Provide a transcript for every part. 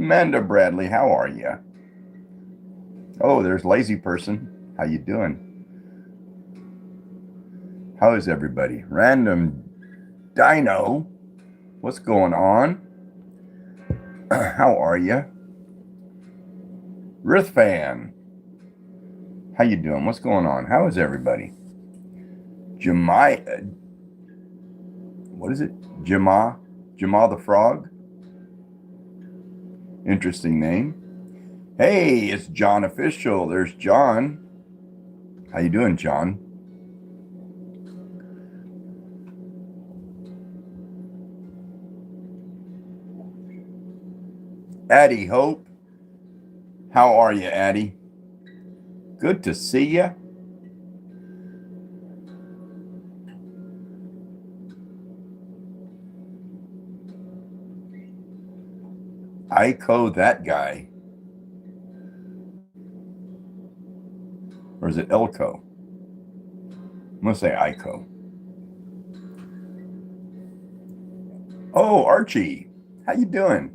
Amanda Bradley, how are you? Oh, there's Lazy Person. How you doing? How is everybody? Random Dino, what's going on? How are you? Rithfan, how you doing? What's going on? How is everybody? What is it? Jama the Frog? Interesting name. Hey, it's John Official. There's John. How you doing, John? Addie Hope. How are you, Addie? Good to see you. Ico, that guy. Or is it Elko? I'm going to say Ico. Oh, Archie. How you doing?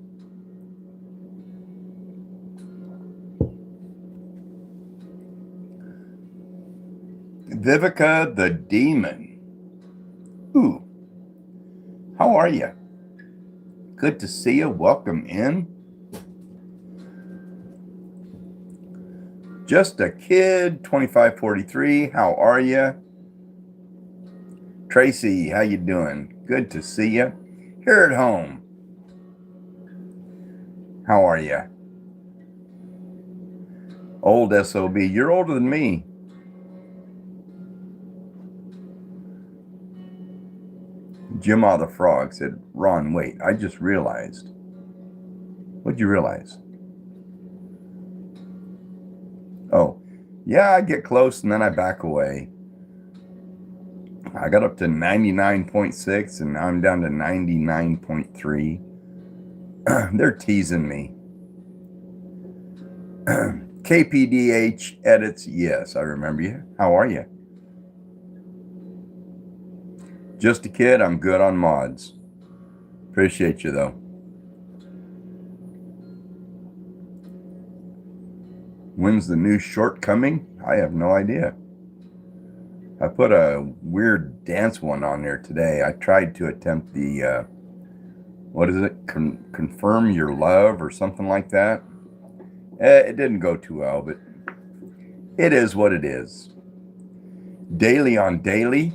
Vivica the Demon. Ooh. How are you? Good to see you. Welcome in. Just a Kid 2543. How are you? Tracy, how you doing? Good to see you. Here at home. How are you? Old SOB. You're older than me. Jimma the Frog said, Ron, wait, I just realized. What'd you realize? Oh, yeah, I get close and then I back away. I got up to 99.6 and now I'm down to 99.3. They're teasing me. KPDH edits. Yes, I remember you. How are you? Just a Kid. I'm good on mods. Appreciate you, though. When's the new short coming? I have no idea. I put a weird dance one on there today. I tried to attempt the, what is it? Confirm Your Love or something like that. It didn't go too well, but it is what it is. Daily on Daily.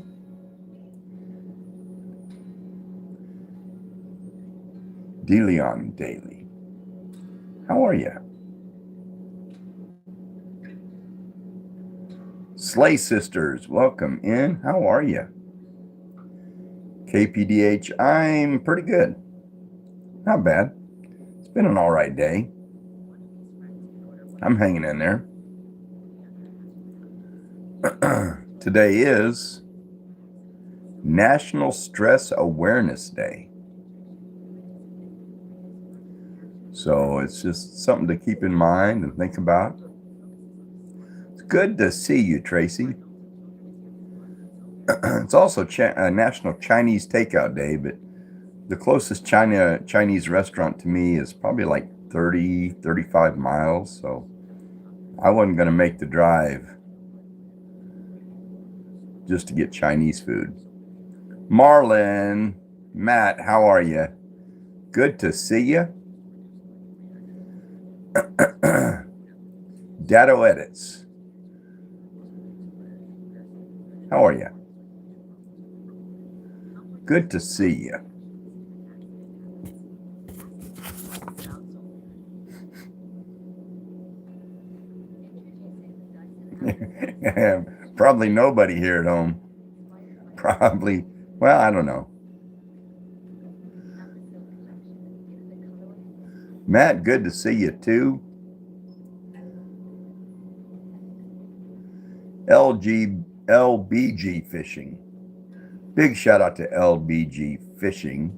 DeLeon Daily. How are you? Slay Sisters, welcome in. How are you? KPDH, I'm pretty good. Not bad. It's been an all right day. I'm hanging in there. Today is National Stress Awareness Day. So it's just something to keep in mind and think about. It's good to see you, Tracy. It's also National Chinese Takeout Day, but the closest Chinese restaurant to me is probably like 35 miles. So I wasn't going to make the drive just to get Chinese food. Marlon, Matt, how are you? Good to see you. Dado Edits. How are you? Good to see you. Probably nobody here at home. Probably, well, I don't know. Matt, good to see you too. LBG Fishing. Big shout out to LBG Fishing.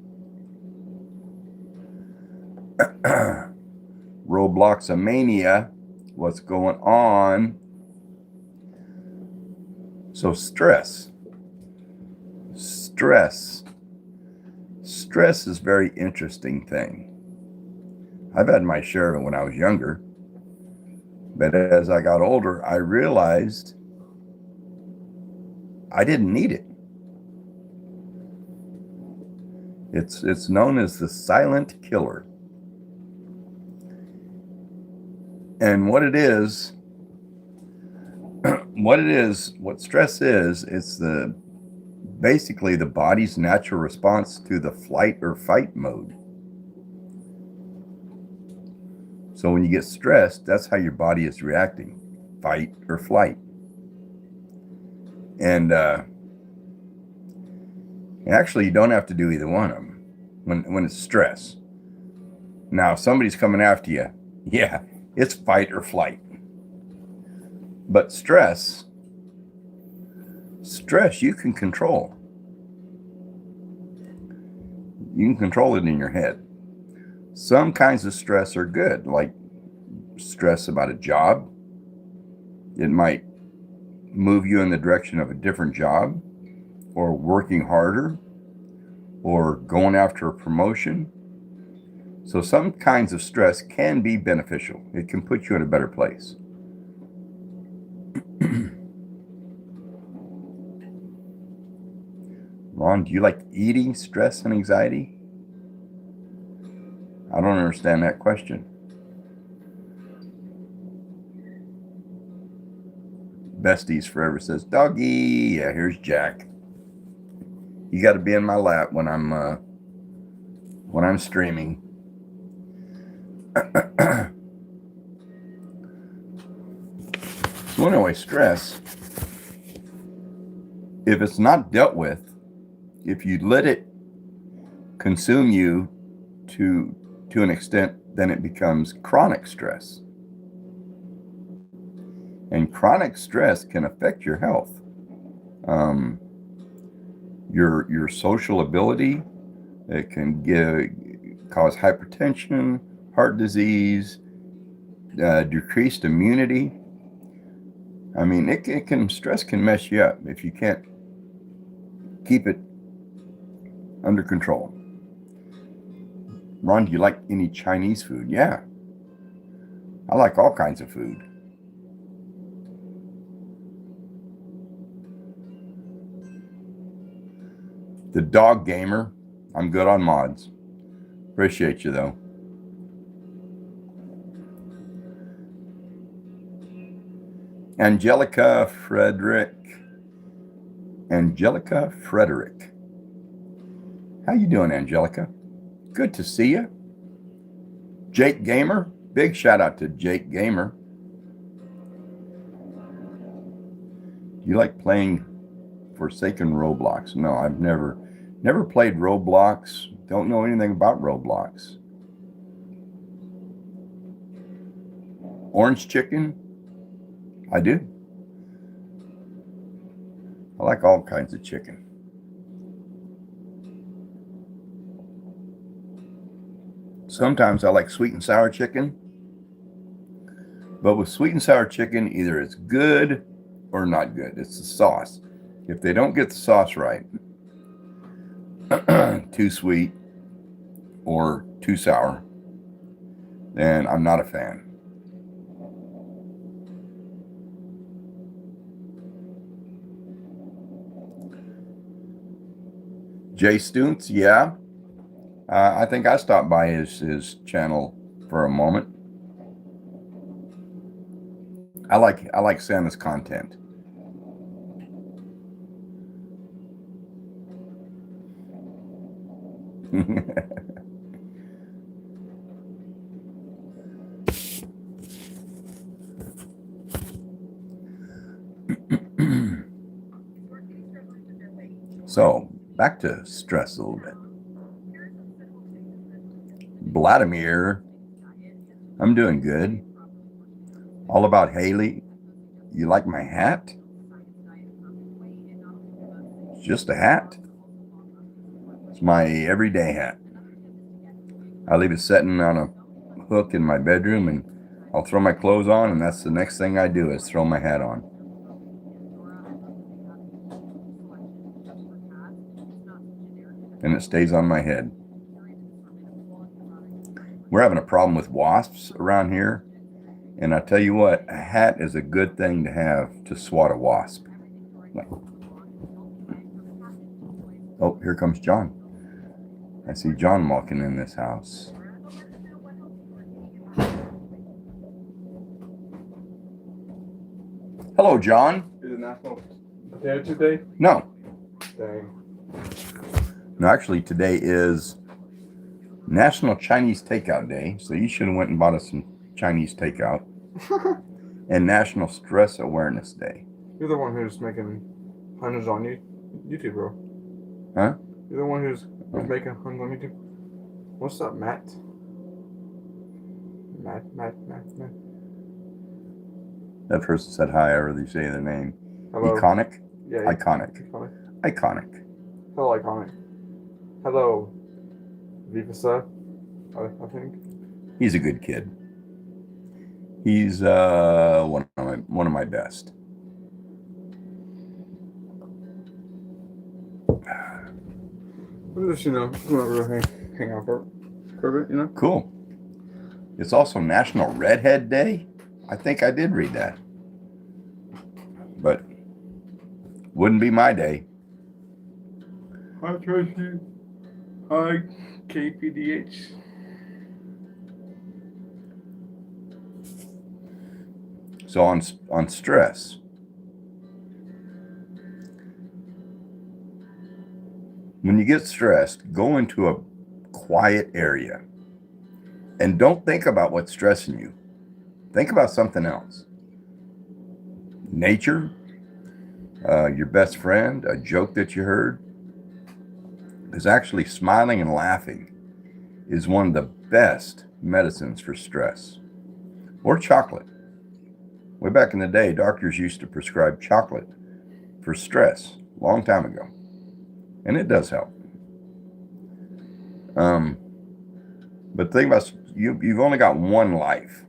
Robloxamania. What's going on? So stress is a very interesting thing. I've had my share of it when I was younger, but as I got older, I realized I didn't need it. It's known as the silent killer. And what stress is, it's basically the body's natural response to the flight or fight mode. So when you get stressed, that's how your body is reacting, fight or flight. And actually, you don't have to do either one of them when it's stress. Now, if somebody's coming after you, yeah, it's fight or flight. But stress you can control. You can control it in your head. Some kinds of stress are good, like stress about a job. It might move you in the direction of a different job, or working harder, or going after a promotion. So some kinds of stress can be beneficial. It can put you in a better place. Ron, do you like eating stress and anxiety? I don't understand that question. Besties Forever says, doggy. Yeah, here's Jack. You got to be in my lap when I'm streaming. So anyway, stress, if it's not dealt with, if you let it consume you to an extent, then it becomes chronic stress. And chronic stress can affect your health, your social ability. It can cause hypertension, heart disease, decreased immunity. I mean, stress can mess you up if you can't keep it under control. Ron, do you like any Chinese food? Yeah, I like all kinds of food. The dog gamer, I'm good on mods. Appreciate you though. Angelica Frederick. How you doing, Angelica? Good to see you. Jake Gamer, big shout out to Jake Gamer. Do you like playing Forsaken Roblox? No, I've never played Roblox. Don't know anything about Roblox. Orange chicken? I do. I like all kinds of chicken. Sometimes I like sweet and sour chicken. But with sweet and sour chicken, either it's good or not good. It's the sauce. If they don't get the sauce right, too sweet or too sour, then I'm not a fan. Jay Stoontz, yeah. I think I stopped by his channel for a moment. I like Santa's content. So back to stress a little bit. Vladimir, I'm doing good. All about Haley. You like my hat? It's just a hat. It's my everyday hat. I leave it sitting on a hook in my bedroom, and I'll throw my clothes on, and that's the next thing I do is throw my hat on. And it stays on my head. We're having a problem with wasps around here. And I tell you what, a hat is a good thing to have to swat a wasp. Oh, here comes John. I see John walking in this house. Hello, John. Is it National Potato Day? No. Dang. No, actually, today is National Chinese Takeout Day. So you should have went and bought us some Chinese takeout. And National Stress Awareness Day. You're the one who's making hundreds on YouTube, bro. Huh? You're the one who's making hundreds on YouTube. What's up, Matt? Matt. That person said hi. I already say the name. Hello. Iconic? Yeah. Iconic. Iconic. Hello, Iconic. Hello, Vivasa, I think. He's a good kid. He's one of my best. We're just, hang out for a bit, Cool. It's also National Redhead Day. I think I did read that. But wouldn't be my day. Hi, Tracy. Hi, KPDH. So on stress, when you get stressed, go into a quiet area and don't think about what's stressing you. Think about something else. Nature, your best friend, a joke that you heard. Because actually smiling and laughing is one of the best medicines for stress. Or chocolate. Way back in the day, doctors used to prescribe chocolate for stress a long time ago. And it does help. But think about, you've only got one life.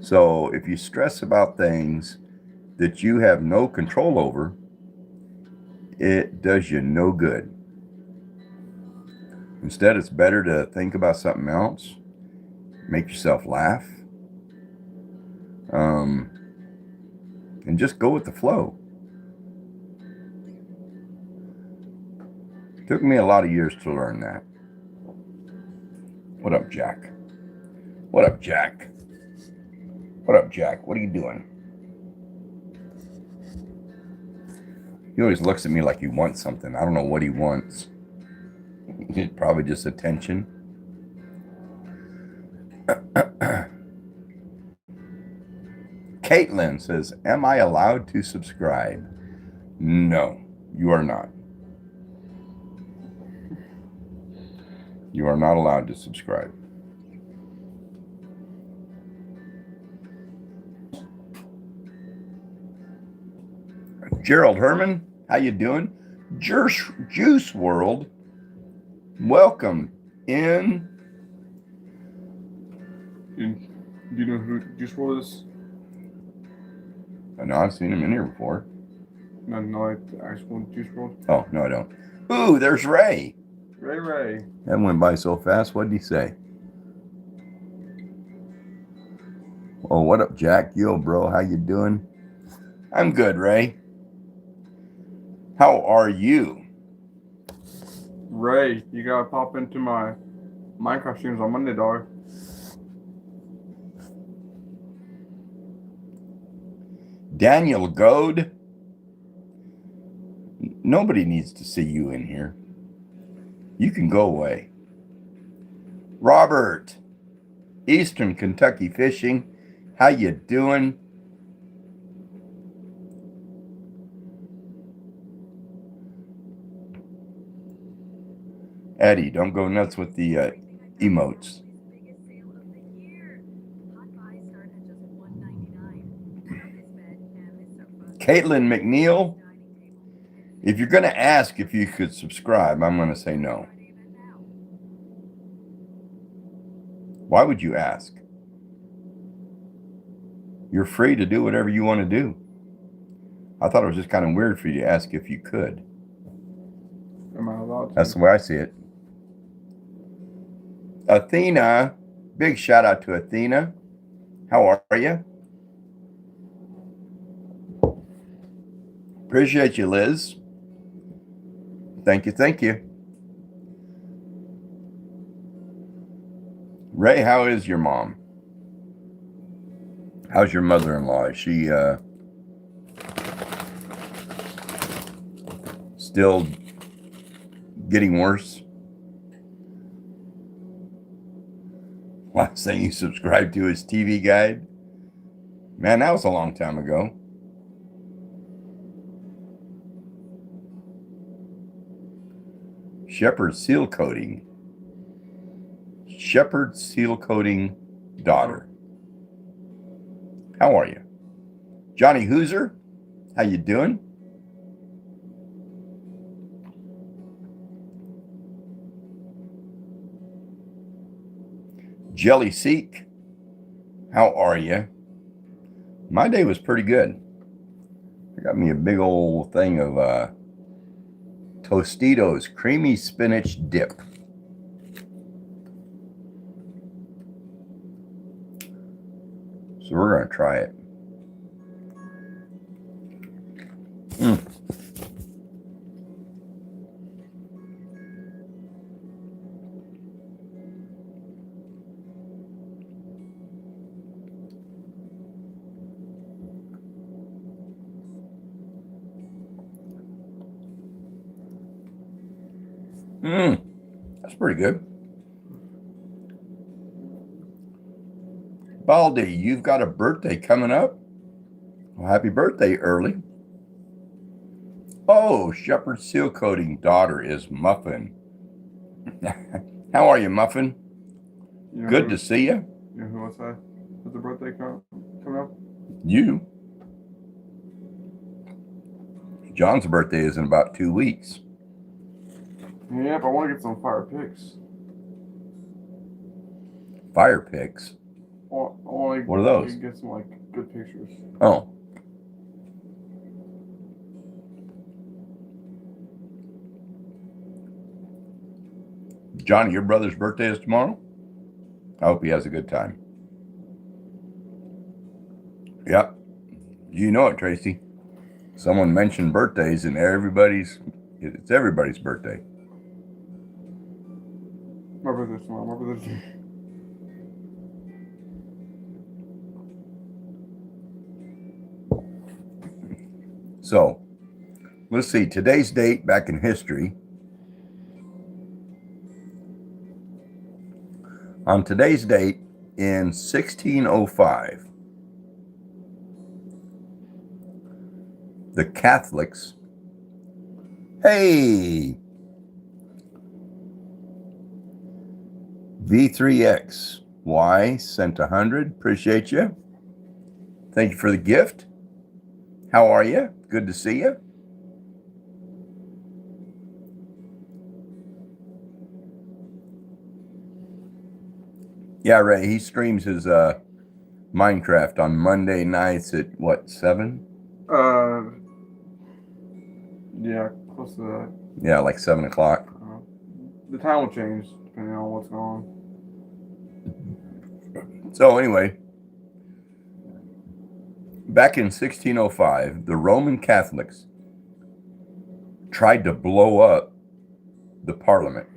So if you stress about things that you have no control over, it does you no good. Instead, it's better to think about something else, make yourself laugh, and just go with the flow. Took me a lot of years to learn that. What up, Jack? What up, Jack? What up, Jack? What are you doing? He always looks at me like he wants something. I don't know what he wants. It's probably just attention. Caitlin says, am I allowed to subscribe? No, you are not. You are not allowed to subscribe. Gerald Herman, how you doing? Juice World, welcome in. Do you know who Juice WRLD is? No, I've seen him in here before. No, like the actual Juice WRLD. Oh, no, I don't. Ooh, there's Ray. Ray. That went by so fast. What did he say? Oh, what up, Jack? Yo, bro, how you doing? I'm good, Ray. How are you? Ray, you gotta pop into my Minecraft streams on Monday, dog. Daniel Goad. Nobody needs to see you in here. You can go away. Robert, Eastern Kentucky Fishing. How you doing? Eddie, don't go nuts with the emotes. Caitlin McNeil, if you're going to ask if you could subscribe, I'm going to say no. Why would you ask? You're free to do whatever you want to do. I thought it was just kind of weird for you to ask if you could. Am I allowed to? That's the way I see it. Athena, big shout out to Athena. How are you? Appreciate you, Liz. Thank you, thank you. Ray, how is your mom? How's your mother-in-law? Is she still getting worse? Last thing you subscribed to is TV Guide? Man, that was a long time ago. Shepherd seal coating. Shepherd seal coating daughter. How are you? Johnny Hooser, how you doing? Jelly Seek, how are you? My day was pretty good. I got me a big old thing of Tostitos creamy spinach dip. So we're going to try it. That's pretty good. Baldy, you've got a birthday coming up. Well, happy birthday early. Oh, Shepherd seal coating daughter is Muffin. How are you, Muffin? Good to see you. You know who else has a birthday coming up? You. John's birthday is in about 2 weeks. Yeah, but I want to get some fire pics. Fire pics? What are those? Get some good pictures. Oh. Johnny, your brother's birthday is tomorrow? I hope he has a good time. Yep. You know it, Tracy. Someone mentioned birthdays and it's everybody's birthday. My birthday's tomorrow. My birthday's So, let's see. Today's date back in history. On today's date in 1605, the Catholics, hey, V3XY sent 100. Appreciate you. Thank you for the gift. How are you? Good to see you. Yeah, Ray, he streams his Minecraft on Monday nights at what, 7? Yeah, close to that. Yeah, like 7 o'clock. The time will change depending on what's going on. So anyway, back in 1605, the Roman Catholics tried to blow up the Parliament,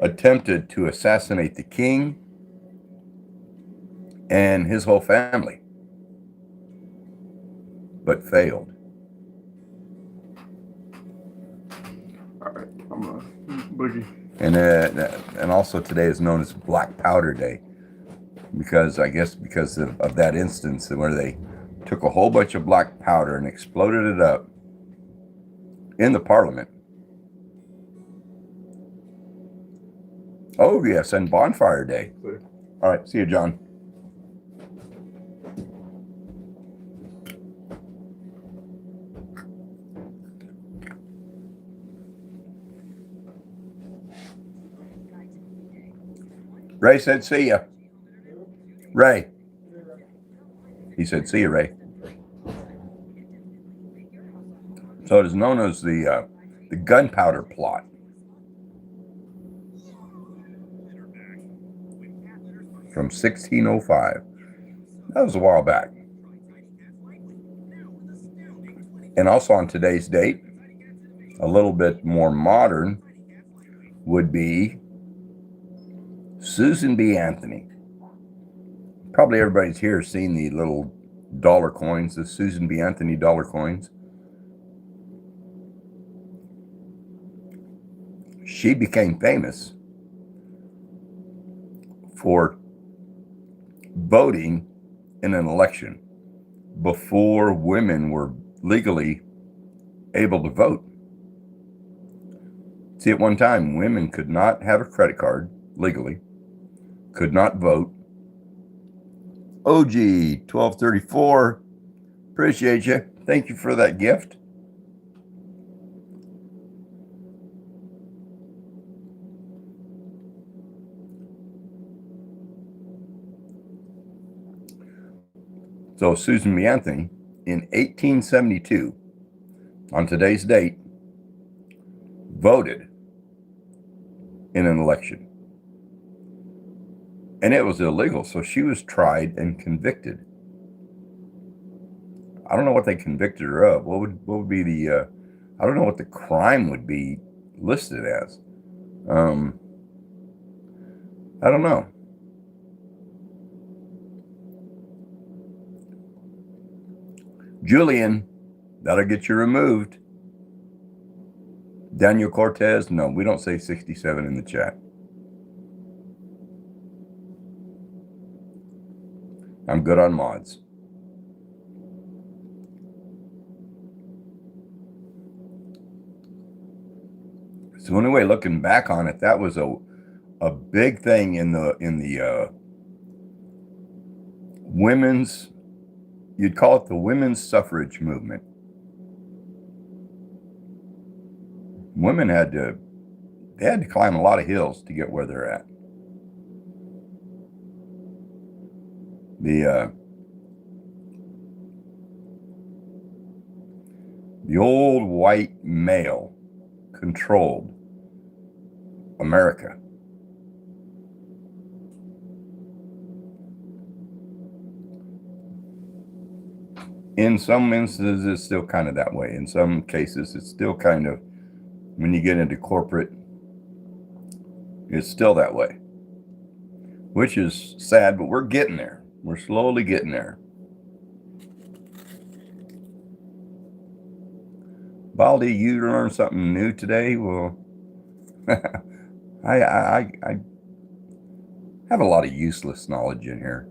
attempted to assassinate the king and his whole family, but failed. All right, I'm a boogie. And also today is known as Black Powder Day, because I guess because of that instance where they took a whole bunch of black powder and exploded it up in the Parliament. Oh yes, and Bonfire Day. All right, see you, John. Ray said, see ya. Ray. He said, see ya, Ray. So it is known as the gunpowder plot. from 1605. That was a while back. And also on today's date, a little bit more modern, would be Susan B. Anthony. Probably everybody's here seen the little dollar coins, the Susan B. Anthony dollar coins. She became famous for voting in an election before women were legally able to vote. See, at one time, women could not have a credit card legally, could not vote. OG 1234, appreciate you. Thank you for that gift. So Susan B. Anthony, in 1872, on today's date, voted in an election. And it was illegal, so she was tried and convicted. I don't know what they convicted her of. What would be the, I don't know what the crime would be listed as. I don't know. Julian, that'll get you removed. Daniel Cortez, no, we don't say 67 in the chat. I'm good on mods. So anyway, looking back on it, that was a big thing in the women's, you'd call it the women's suffrage movement. Women had to climb a lot of hills to get where they're at. The old white male controlled America. In some instances, it's still kind of that way. In some cases, it's still kind of, when you get into corporate, it's still that way, which is sad, but we're getting there. We're slowly getting there. Baldy, you learned something new today? Well, I have a lot of useless knowledge in here.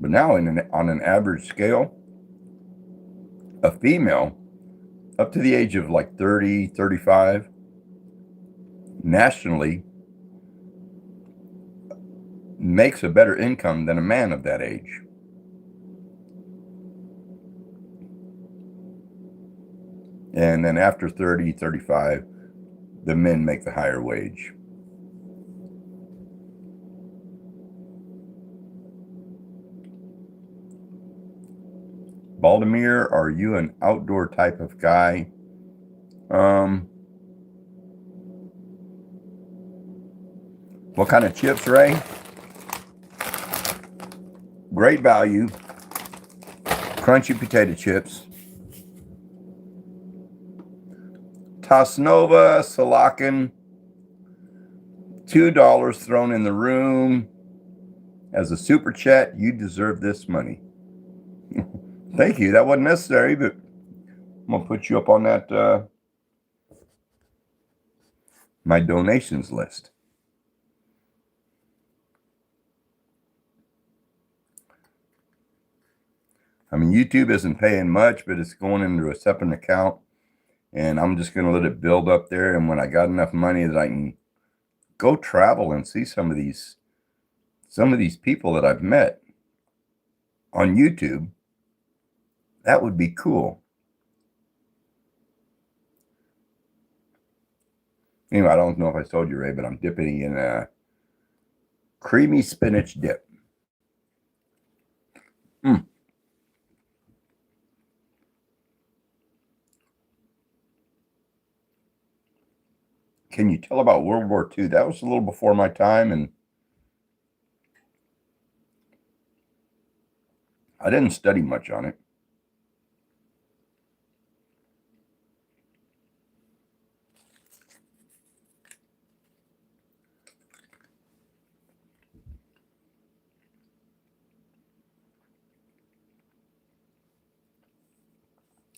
But now on an average scale, a female up to the age of like 30, 35, nationally makes a better income than a man of that age. And then after 30, 35, the men make the higher wage. Baltimore, are you an outdoor type of guy? What kind of chips, Ray? Great value. Crunchy potato chips. Tasnova Salakin, $2 thrown in the room as a super chat. You deserve this money. Thank you. That wasn't necessary, but I'm going to put you up on that, my donations list. I mean, YouTube isn't paying much, but it's going into a separate account, and I'm just going to let it build up there. And when I got enough money that I can go travel and see some of these people that I've met on YouTube, that would be cool. Anyway, I don't know if I told you, Ray, but I'm dipping in Creamy spinach dip. Mm. Can you tell about World War II? That was a little before my time, and I didn't study much on it.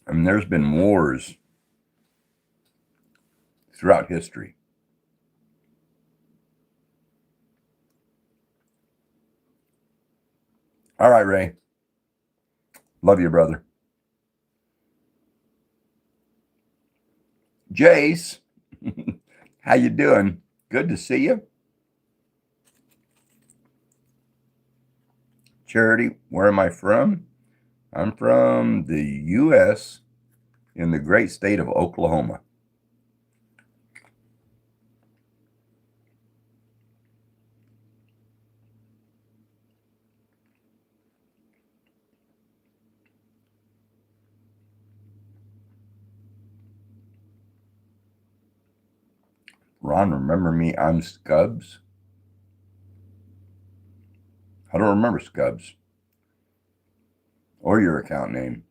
I mean, there's been wars throughout history. All right, Ray. Love you, brother. Jace, how you doing? Good to see you. Charity, where am I from? I'm from the U.S. in the great state of Oklahoma. Ron, remember me? I'm Scubs. I don't remember Scubs or your account name.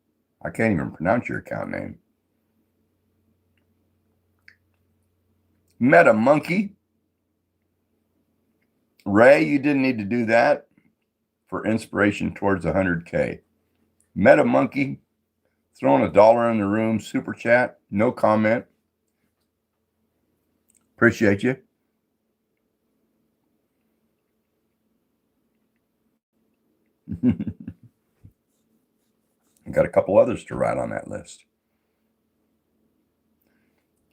I can't even pronounce your account name. Meta Monkey. Ray, you didn't need to do that for inspiration towards 100K. Meta Monkey, throwing $1 in the room, super chat, no comment. Appreciate you. I got a couple others to write on that list.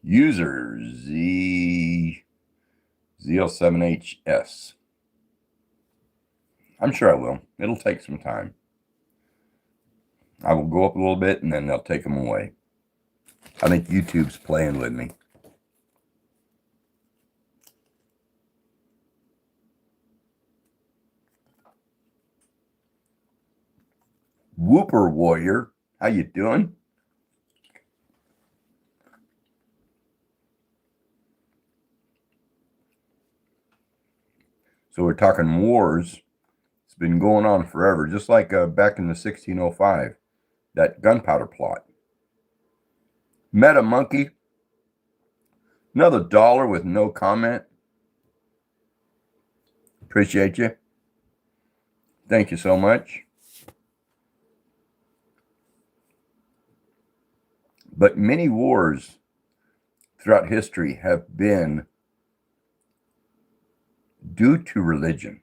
User ZL7HS. I'm sure I will. It'll take some time. I will go up a little bit and then they'll take them away. I think YouTube's playing with me. Whooper Warrior, how you doing? So we're talking wars. It's been going on forever, just like back in the 1605, that gunpowder plot. Meta Monkey, another $1 with no comment. Appreciate you. Thank you so much. But many wars throughout history have been due to religion.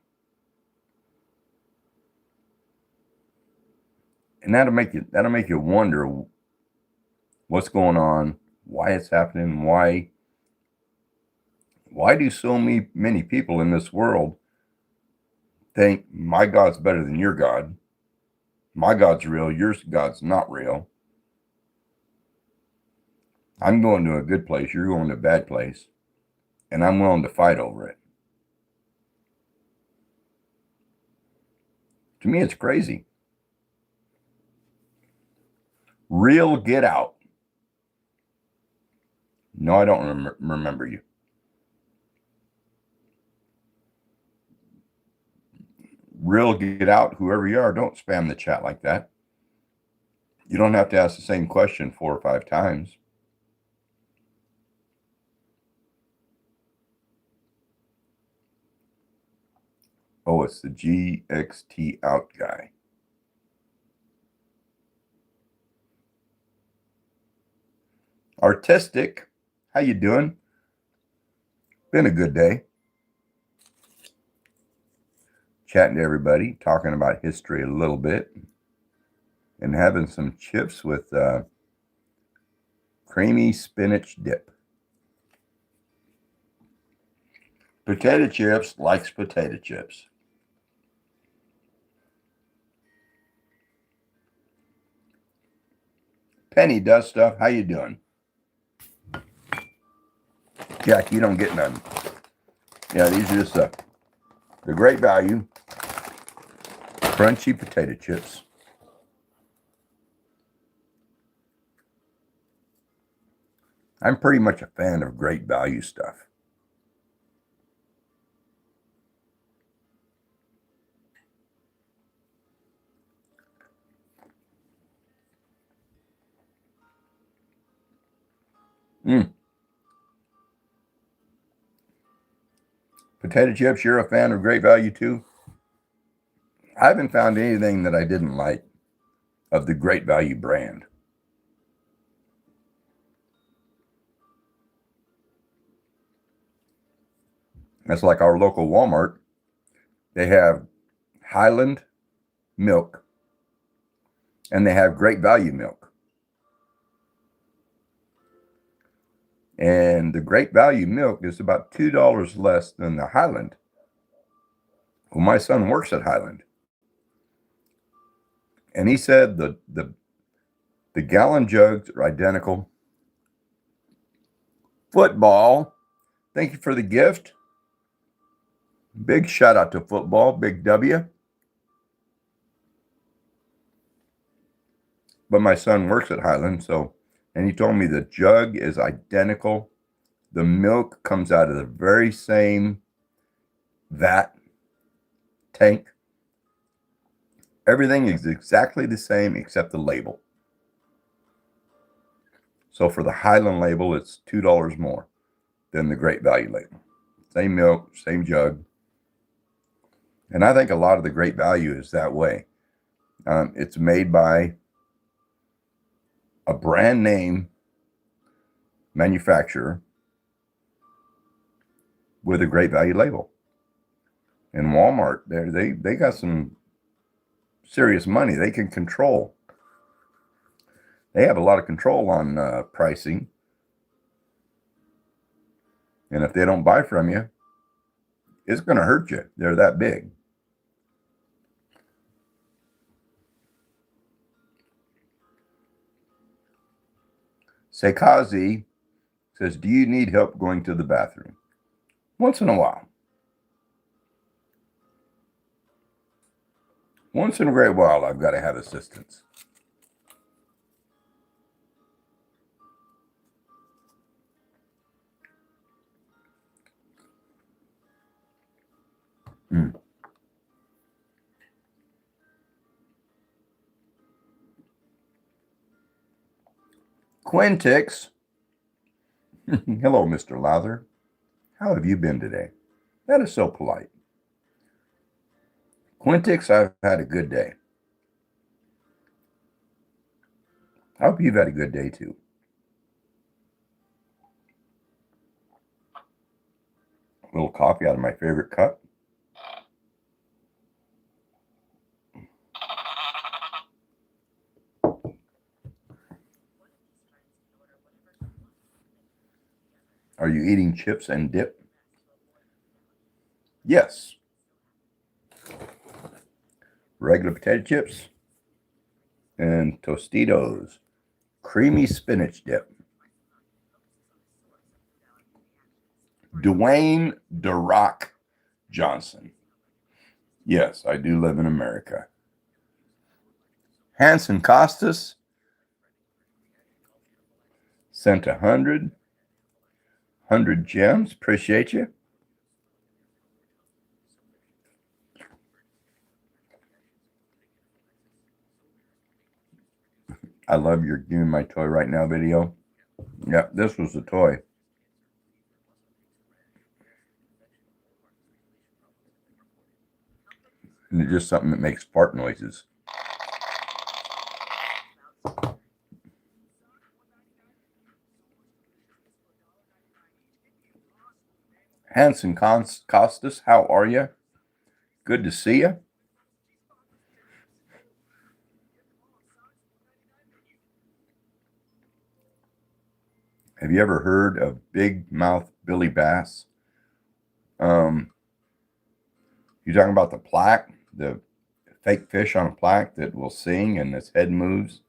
And that'll make you wonder what's going on, why it's happening, why do so many people in this world think my God's better than your God? My God's real, your God's not real. I'm going to a good place, you're going to a bad place, and I'm willing to fight over it. To me, it's crazy. Real Get Out. No, I don't remember you. Real Get Out, whoever you are, don't spam the chat like that. You don't have to ask the same question 4 or 5 times. Oh, it's the GXT out guy. Artistic, how you doing? Been a good day. Chatting to everybody, talking about history a little bit, and having some chips with creamy spinach dip. Potato chips likes potato chips. Penny does stuff. How you doing? Jack, you don't get none. Yeah, these are just The Great Value crunchy potato chips. I'm pretty much a fan of Great Value stuff. Potato chips, you're a fan of Great Value too? I haven't found anything that I didn't like of the Great Value brand. That's like our local Walmart. They have Highland milk and they have Great Value milk. And the Great Value milk is about $2 less than the Highland. Well, my son works at Highland. And he said the gallon jugs are identical. Football, thank you for the gift. Big shout out to football, big W. But my son works at Highland, and he told me the jug is identical. The milk comes out of the very same vat tank. Everything is exactly the same except the label. So for the Highland label, it's $2 more than the Great Value label. Same milk, same jug. And I think a lot of the Great Value is that way. It's made by a brand name manufacturer with a Great Value label. In Walmart, they got some serious money. They can control. They have a lot of control on pricing. And if they don't buy from you, it's going to hurt you. They're that big. Sekazi says, do you need help going to the bathroom? Once in a while. Once in a great while, I've got to have assistance. Quintix. Hello, Mr. Lowther. How have you been today? That is so polite. Quintix, I've had a good day. I hope you've had a good day too. A little coffee out of my favorite cup. Are you eating chips and dip? Yes. Regular potato chips and Tostitos creamy spinach dip. Dwayne "The Rock" Johnson. Yes, I do live in America. Hanson Costas sent 100 gems. Appreciate you. I love your "Give Me My Toy Right Now" video. Yeah, this was the toy. And it's just something that makes fart noises. Hanson Costas, how are you? Good to see you. Have you ever heard of Big Mouth Billy Bass? You're talking about the plaque, the fake fish on a plaque that will sing and its head moves.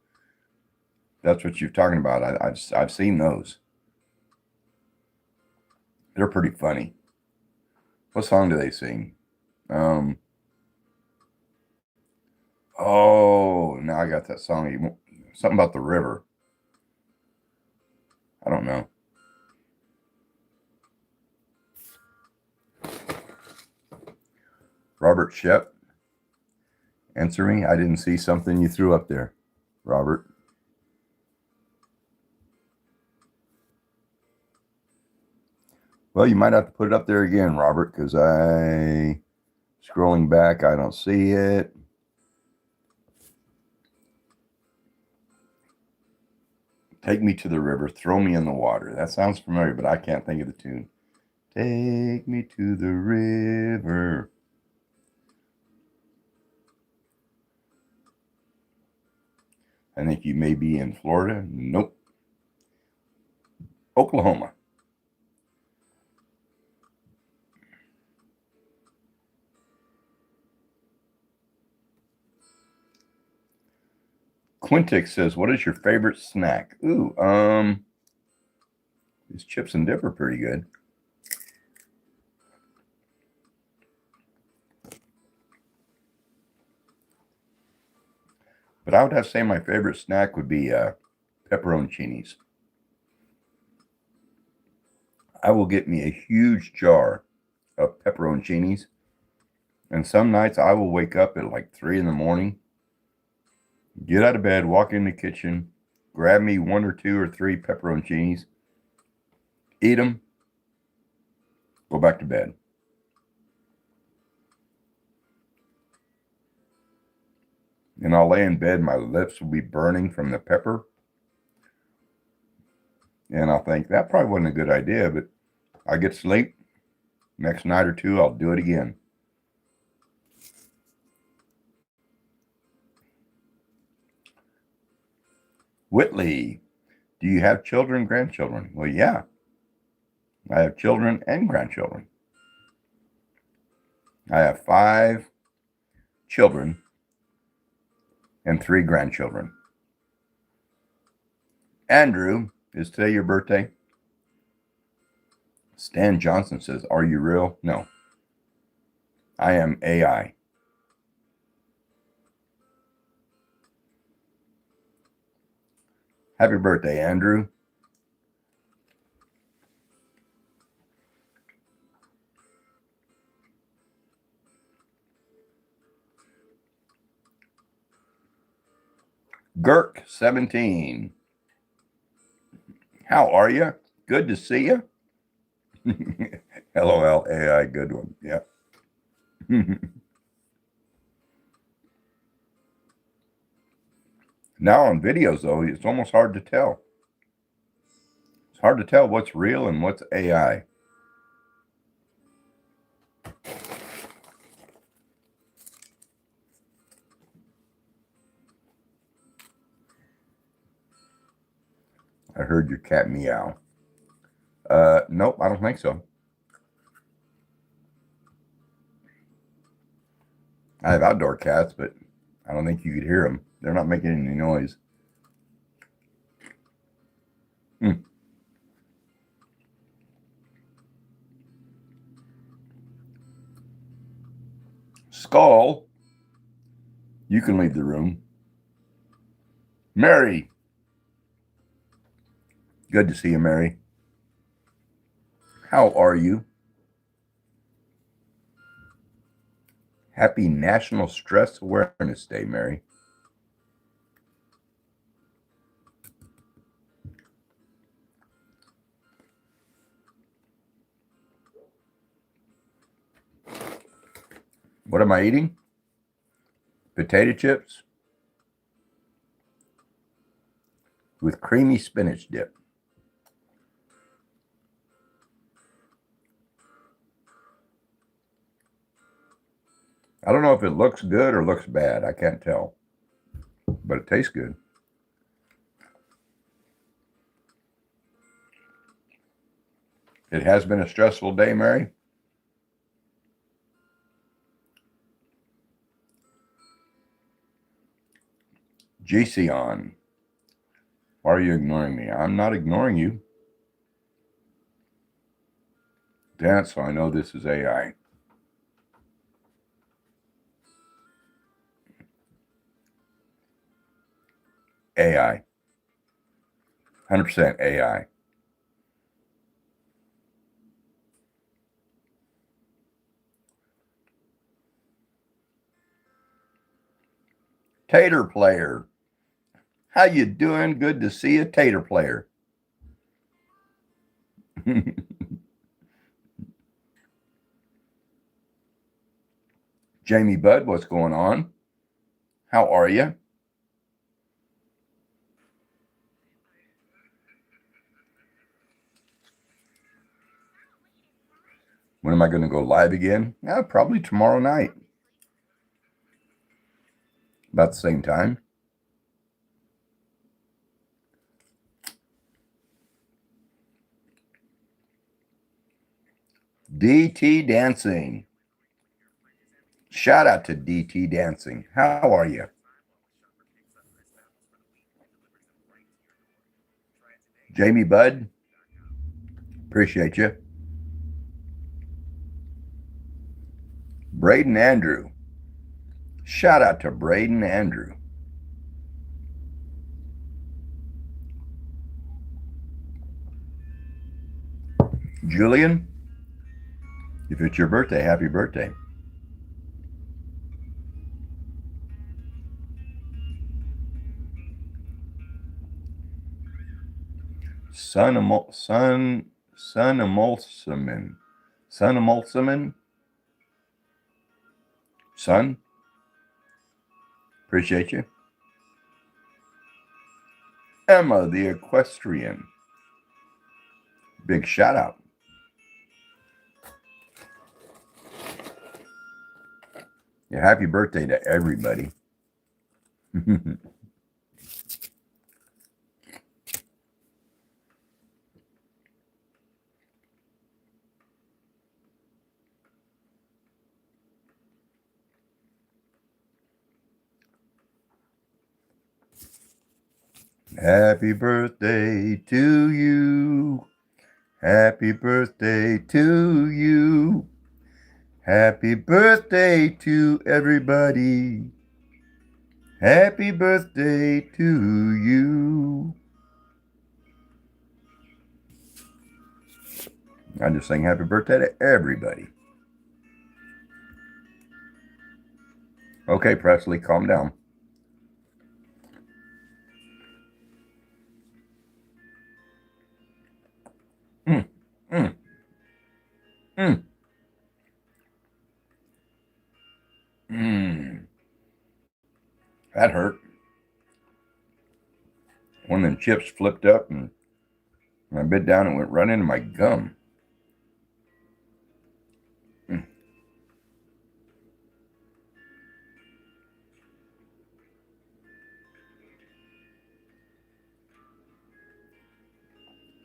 That's what you're talking about. I've seen those. They're pretty funny. What song do they sing? Oh, now I got that song. Something about the river. I don't know. Robert Shep, answer me. I didn't see something you threw up there, Robert. Well, you might have to put it up there again, Robert, because scrolling back, I don't see it. Take me to the river, throw me in the water. That sounds familiar, but I can't think of the tune. Take me to the river. I think you may be in Florida. Nope. Oklahoma. Quintix says, what is your favorite snack? Ooh, these chips and dip are pretty good. But I would have to say my favorite snack would be pepperoncinis. I will get me a huge jar of pepperoncinis, and some nights I will wake up at like 3 in the morning, get out of bed, walk in the kitchen, grab me 1 or 2 or 3 pepperoncinis, eat them, go back to bed. And I'll lay in bed, my lips will be burning from the pepper. And I'll think, that probably wasn't a good idea, but I get sleep. Next night or two, I'll do it again. Whitley, do you have children, grandchildren? Well, yeah. I have children and grandchildren. I have 5 children and 3 grandchildren. Andrew, is today your birthday? Stan Johnson says, are you real? No. I am AI. Happy birthday, Andrew. Girk 17. How are you? Good to see you. LOL AI, good one. Yeah. Now on videos though, it's almost hard to tell. It's hard to tell what's real and what's AI. I heard your cat meow. Nope, I don't think so. I have outdoor cats, but I don't think you could hear them. They're not making any noise. Skull, you can leave the room. Mary, good to see you, Mary. How are you? Happy National Stress Awareness Day, Mary. What am I eating? Potato chips with creamy spinach dip. I don't know if it looks good or looks bad. I can't tell, but it tastes good. It has been a stressful day, Mary. GC, why are you ignoring me? I'm not ignoring you. Dance, so I know this is AI. AI. 100% AI. Tater player. How you doing? Good to see you, Tater player. Jamie Budd, what's going on? How are you? When am I going to go live again? Probably tomorrow night. About the same time. DT Dancing. Shout out to DT Dancing. How are you? Jamie Budd, appreciate you. Braden Andrew. Shout out to Braden Andrew. Julian, if it's your birthday, happy birthday. Son Emulsiman. Son, appreciate you. Emma the Equestrian. Big shout out. Yeah, happy birthday to everybody. Happy birthday to you. Happy birthday to you. Happy birthday to everybody. Happy birthday to you. I'm just saying happy birthday to everybody. Okay, Presley, calm down. Mm, mm, mm, mm. That hurt. One of them chips flipped up and I bit down and went right into my gum. Mm.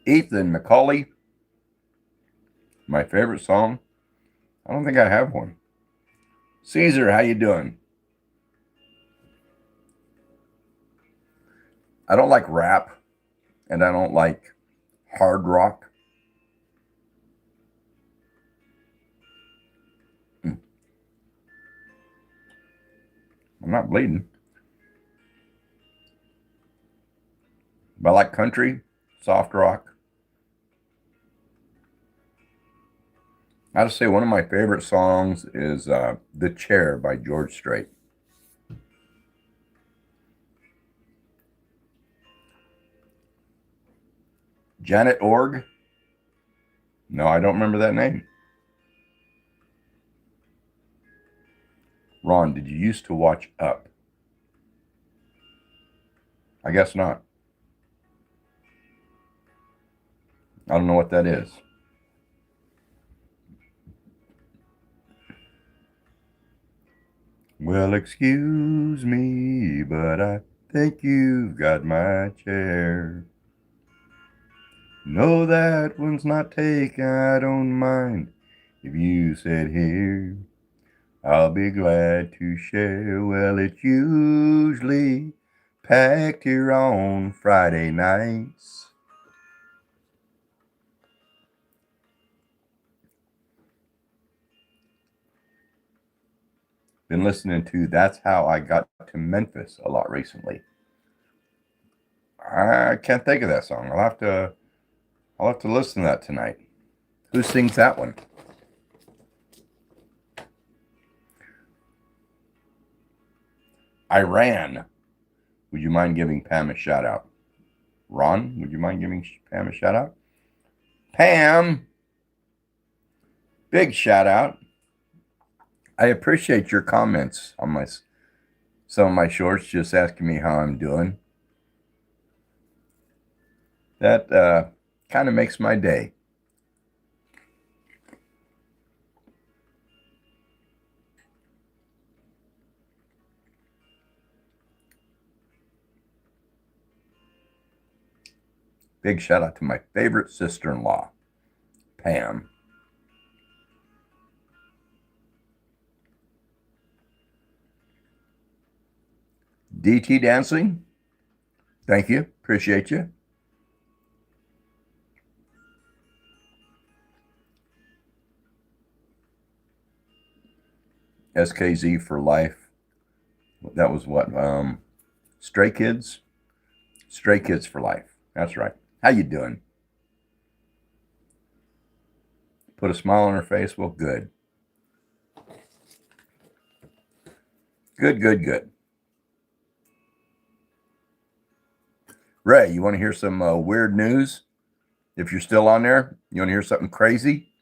Ethan McCauley, my favorite song. I don't think I have one. Caesar, how you doing? I don't like rap and I don't like hard rock. Mm. I'm not bleeding. But I like country, soft rock. I have to say one of my favorite songs is The Chair by George Strait. Janet Org? No, I don't remember that name. Ron, did you used to watch Up? I guess not. I don't know what that is. Well, excuse me, but I think you've got my chair. No, that one's not taken, I don't mind if you sit here. I'll be glad to share. Well, it's usually packed here on Friday nights. Been listening to That's How I Got to Memphis a lot recently. I can't think of that song. I'll have to listen to that tonight. Who sings that one? Iran. Would you mind giving Pam a shout out? Ron, would you mind giving Pam a shout out? Pam, big shout out. I appreciate your comments on some of my shorts, just asking me how I'm doing. That kind of makes my day. Big shout out to my favorite sister-in-law, Pam. DT Dancing, thank you. Appreciate you. SKZ for life. That was what? Stray Kids? Stray Kids for life. That's right. How you doing? Put a smile on her face? Well, good. Good, good, good. Ray, you want to hear some weird news? If you're still on there, you want to hear something crazy?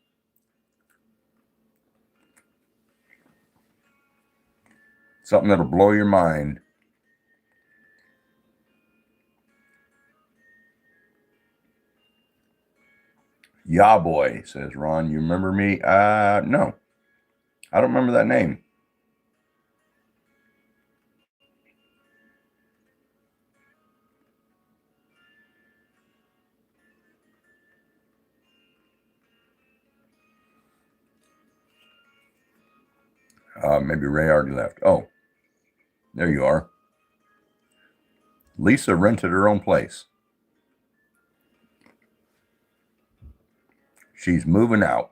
Something that'll blow your mind. Yeah, boy, says Ron. You remember me? No. I don't remember that name. Maybe Ray already left. Oh, there you are. Lisa rented her own place. She's moving out.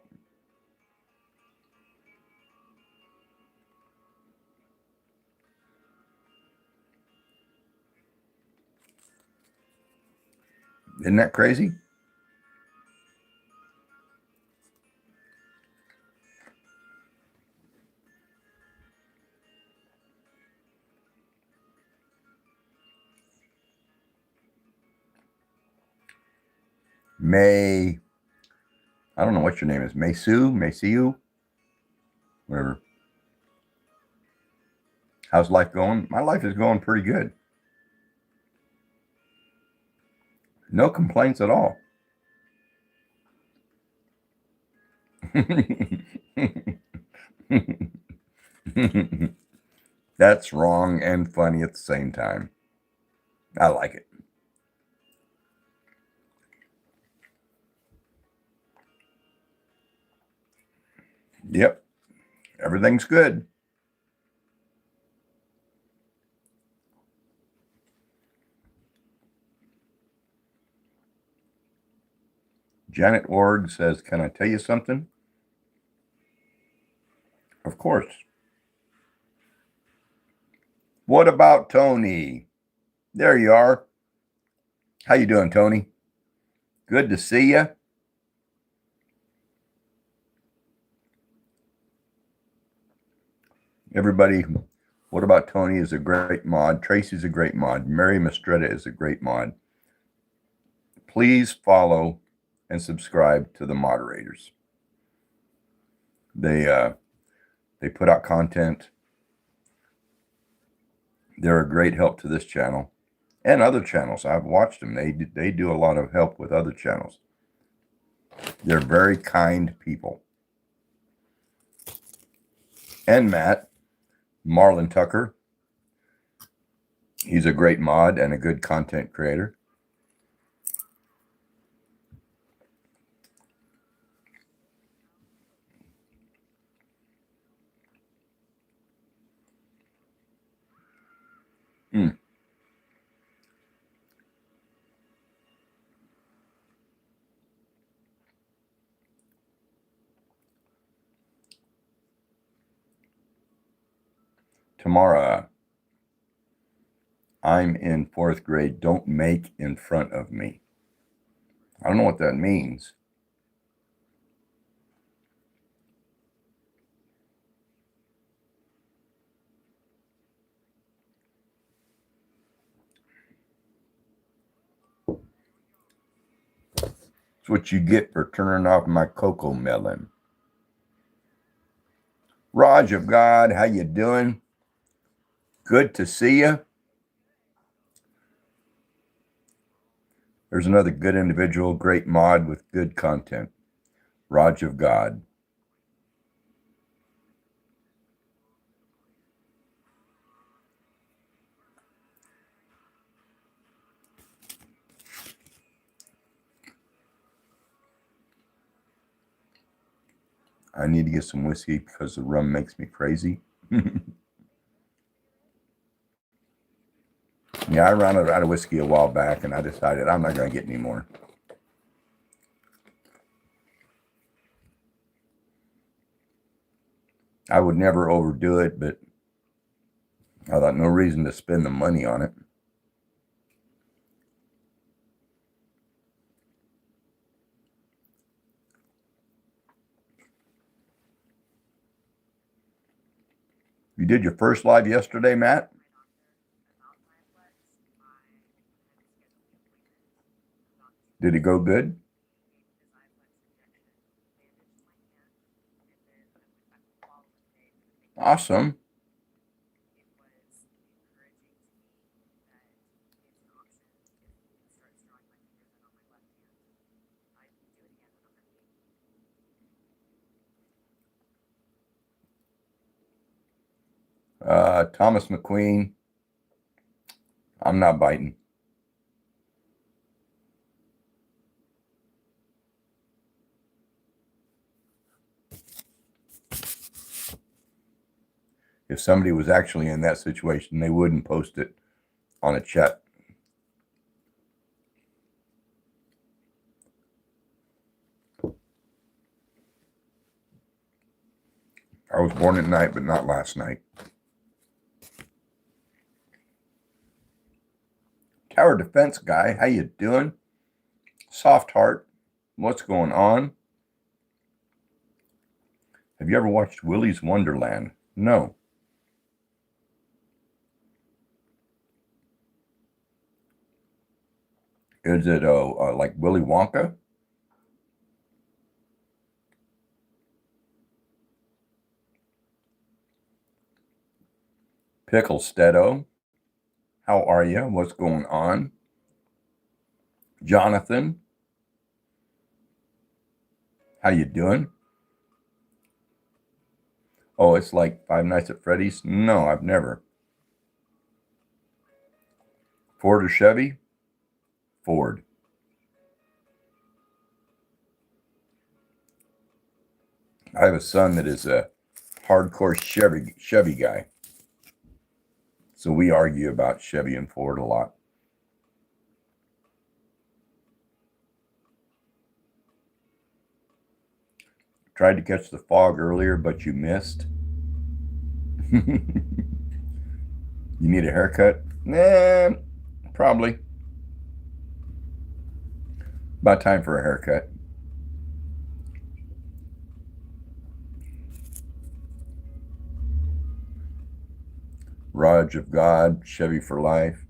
Isn't that crazy? May, I don't know what your name is. Maysiu, whatever. How's life going? My life is going pretty good. No complaints at all. That's wrong and funny at the same time. I like it. Yep. Everything's good. Janet Ward says, can I tell you something? Of course. What about Tony? There you are. How you doing, Tony? Good to see you. Everybody, what about Tony is a great mod. Tracy's a great mod. Mary Mistretta is a great mod. Please follow and subscribe to the moderators. They put out content. They're a great help to this channel and other channels. I've watched them. They do a lot of help with other channels. They're very kind people. And Matt, Marlon Tucker, he's a great mod and a good content creator. Tamara, I'm in fourth grade. Don't make in front of me. I don't know what that means. It's what you get for turning off my cocoa melon. Raj of God, how you doing? Good to see you. There's another good individual, great mod with good content. Raj of God. I need to get some whiskey because the rum makes me crazy. Yeah, I ran out of whiskey a while back and I decided I'm not going to get any more. I would never overdo it, but I thought no reason to spend the money on it. You did your first live yesterday, Matt? Did it go good? Awesome. Thomas McQueen, I'm not biting. If somebody was actually in that situation, they wouldn't post it on a chat. I was born at night, but not last night. Tower Defense guy, how you doing? Soft Heart, what's going on? Have you ever watched Willy's Wonderland? No. Is it like Willy Wonka? Pickle Stedo, how are you? What's going on? Jonathan, how you doing? Oh, it's like Five Nights at Freddy's? No, I've never. Ford or Chevy? Ford. I have a son that is a hardcore Chevy guy. So we argue about Chevy and Ford a lot. Tried to catch the fog earlier, but you missed. You need a haircut? Nah, probably. About time for a haircut. Raj of God, Chevy for life.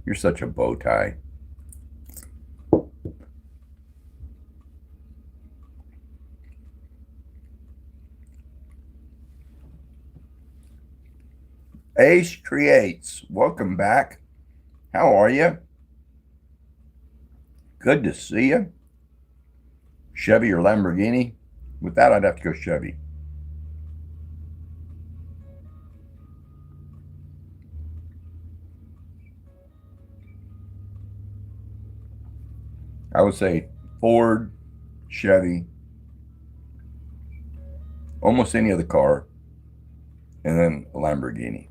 You're such a bow tie. Ace Creates, welcome back. How are you? Good to see you. Chevy or Lamborghini? With that, I'd have to go Chevy. I would say Ford, Chevy, almost any other car, and then a Lamborghini.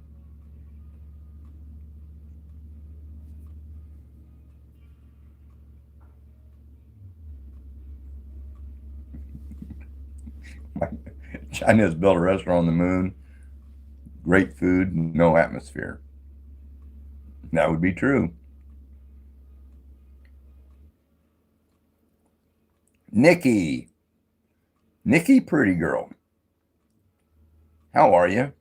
China's built a restaurant on the moon. Great food, no atmosphere. That would be true. Nikki, pretty girl. How are you?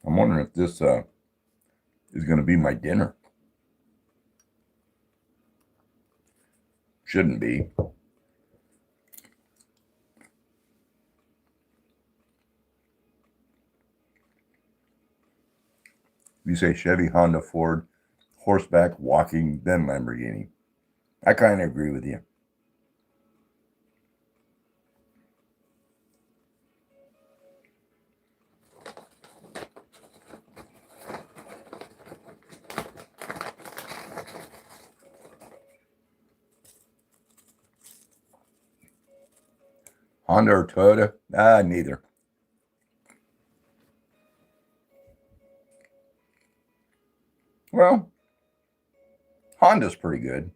I'm wondering if this is going to be my dinner. Shouldn't be. You say Chevy, Honda, Ford, horseback, walking, then Lamborghini. I kind of agree with you. Honda or Toyota? Neither. Well, Honda's pretty good.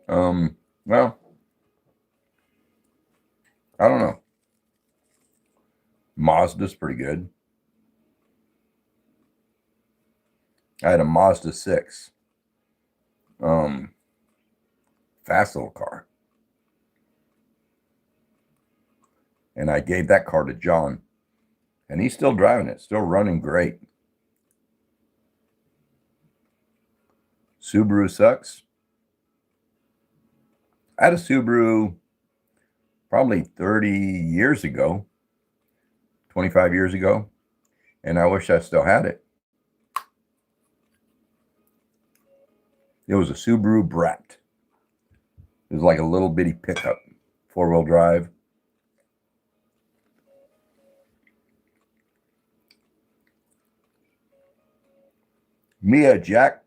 Well, I don't know. Mazda's pretty good. I had a Mazda 6. Fast little car. And I gave that car to John. And he's still driving it, still running great. Subaru sucks. I had a Subaru probably 30 years ago, 25 years ago, and I wish I still had it. It was a Subaru Brat. It was like a little bitty pickup, 4-wheel drive. Mia Jack.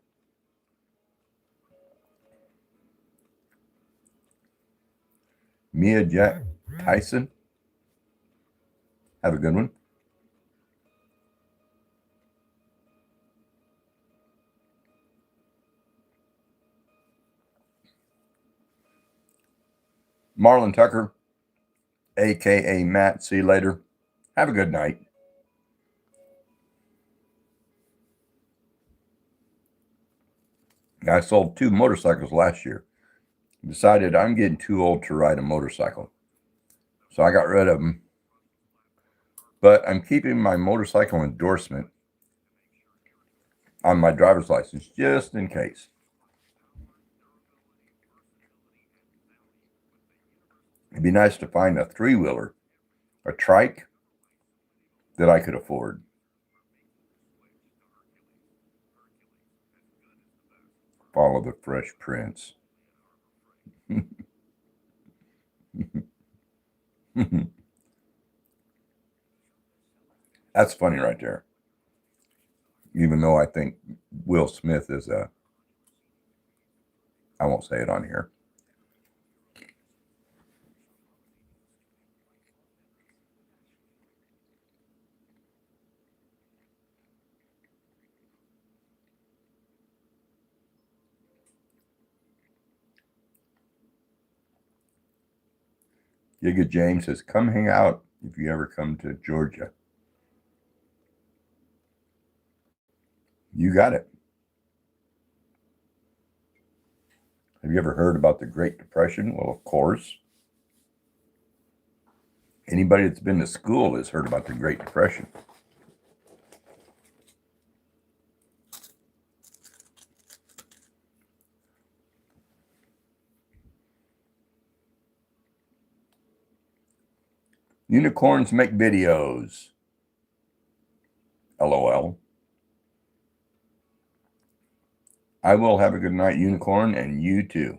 Tyson. Have a good one. Marlon Tucker, a.k.a. Matt. See you later. Have a good night. I sold 2 motorcycles last year. Decided I'm getting too old to ride a motorcycle. So I got rid of them. But I'm keeping my motorcycle endorsement on my driver's license just in case. It'd be nice to find a 3-wheeler, a trike that I could afford. Follow the Fresh Prince. That's funny right there. Even though I think Will Smith is I won't say it on here. Giga James says, come hang out if you ever come to Georgia. You got it. Have you ever heard about the Great Depression? Well, of course. Anybody that's been to school has heard about the Great Depression. Unicorns make videos. LOL. I will have a good night, Unicorn, and you too.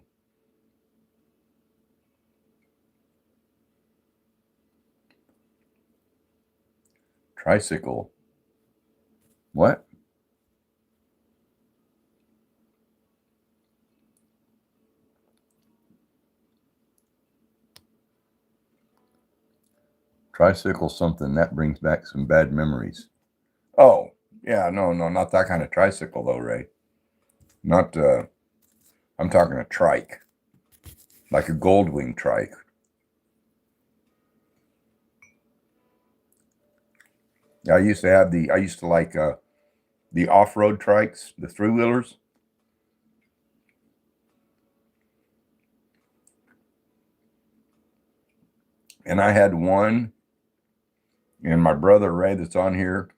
Tricycle. What? Tricycle something that brings back some bad memories. Oh, yeah, no, not that kind of tricycle though, Ray. Not, I'm talking a trike, like a Goldwing trike. I used to like the off-road trikes, the three-wheelers. And I had one, and my brother Ray that's on here,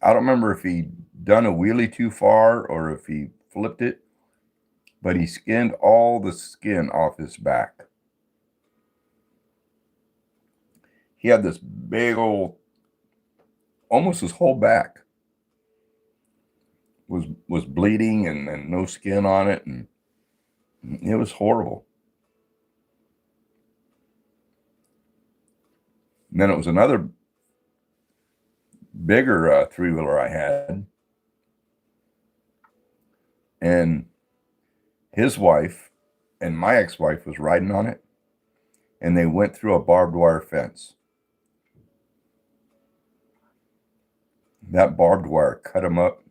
I don't remember if he done a wheelie too far or if he flipped it, but he skinned all the skin off his back. He had this big old, almost his whole back was bleeding and no skin on it, and it was horrible. And then it was another bigger three-wheeler I had, and his wife and my ex-wife was riding on it, and they went through a barbed wire fence. That barbed wire cut them up.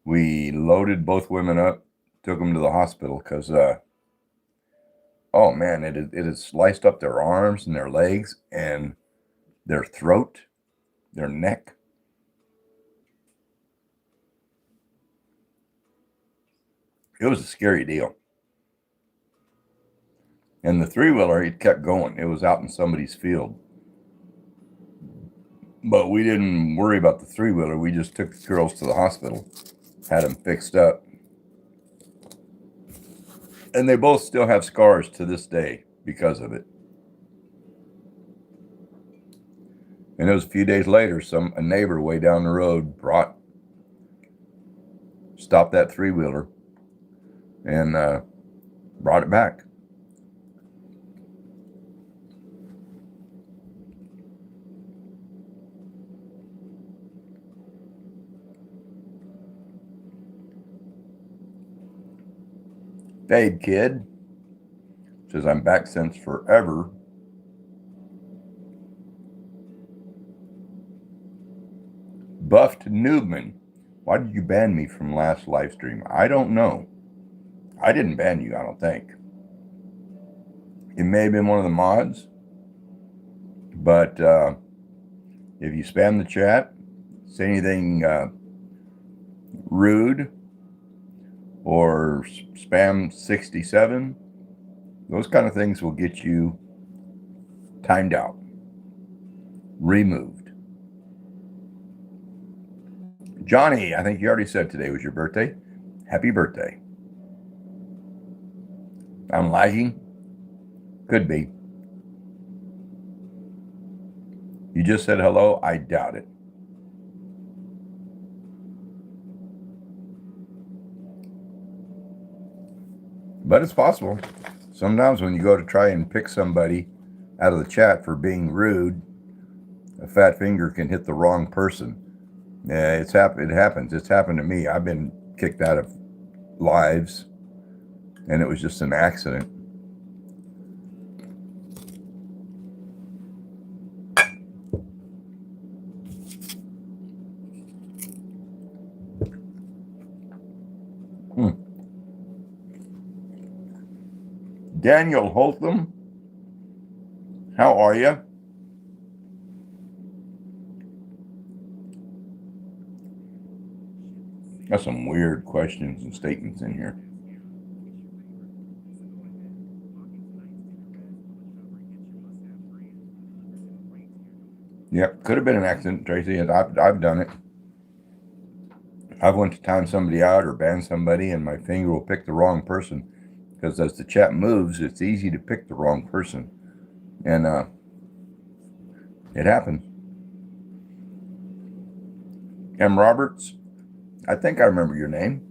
We loaded both women up, took them to the hospital because, oh man, it had sliced up their arms and their legs and their throat, their neck. It was a scary deal. And the three-wheeler, it kept going. It was out in somebody's field. But we didn't worry about the three-wheeler. We just took the girls to the hospital, had them fixed up. And they both still have scars to this day because of it. And it was a few days later, a neighbor way down the road stopped that three-wheeler and brought it back. Fade Kid says, I'm back since forever. Buffed Newman, why did you ban me from last live stream? I don't know. I didn't ban you, I don't think. It may have been one of the mods, but if you spam the chat, say anything rude or spam 67, those kind of things will get you timed out, removed. Johnny, I think you already said today was your birthday. Happy birthday. I'm lagging? Could be. You just said hello? I doubt it. But it's possible. Sometimes when you go to try and pick somebody out of the chat for being rude, a fat finger can hit the wrong person. It happens. It's happened to me. I've been kicked out of lives, and it was just an accident. Daniel Holtham, how are you? Got some weird questions and statements in here. Yep, could have been an accident, Tracy. I've done it. I've went to time somebody out or ban somebody, and my finger will pick the wrong person. Because as the chat moves, it's easy to pick the wrong person. And it happens. M. Roberts, I think I remember your name.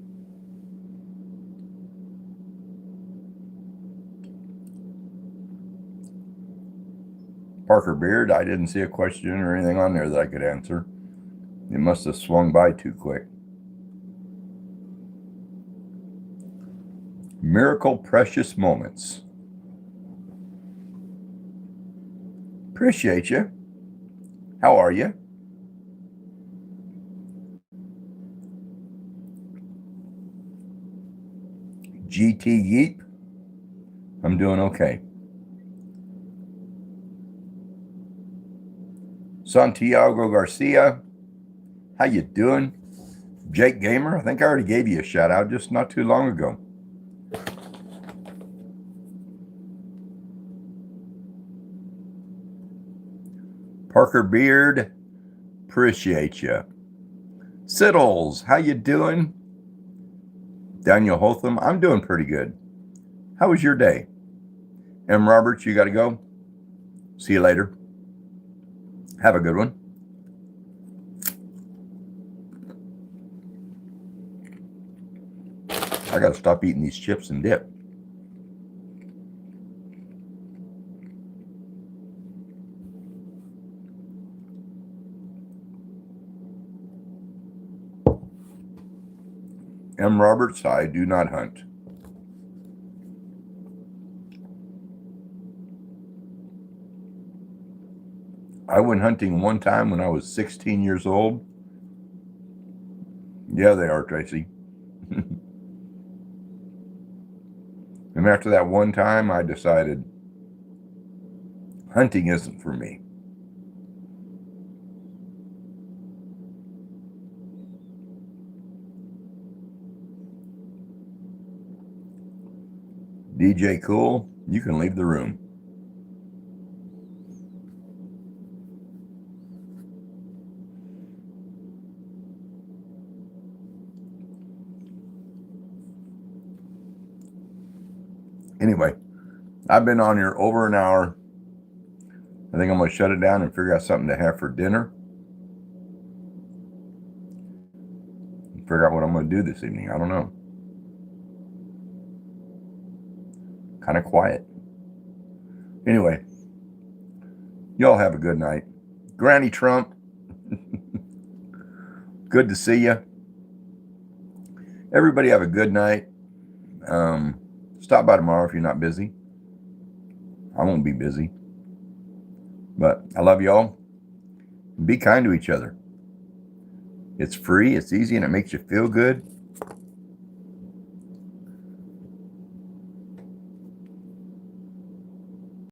Parker Beard, I didn't see a question or anything on there that I could answer. It must have swung by too quick. Miracle Precious Moments. Appreciate you. How are you? GT Yeep. I'm doing okay. Santiago Garcia, how you doing? Jake Gamer, I think I already gave you a shout out just not too long ago. Parker Beard, appreciate you. Siddles, how you doing? Daniel Hotham, I'm doing pretty good. How was your day? M. Roberts, you got to go. See you later. Have a good one. I got to stop eating these chips and dip. M. Roberts, I do not hunt. I went hunting one time when I was 16 years old. Yeah, they are, Tracy. And after that one time, I decided hunting isn't for me. DJ Cool, you can leave the room. Anyway, I've been on here over an hour. I think I'm going to shut it down and figure out something to have for dinner. Figure out what I'm going to do this evening. I don't know. Kind of quiet. Anyway, y'all have a good night. Granny Trump, good to see you. Everybody have a good night. Stop by tomorrow if you're not busy. I won't be busy. But I love y'all. Be kind to each other. It's free, it's easy, and it makes you feel good.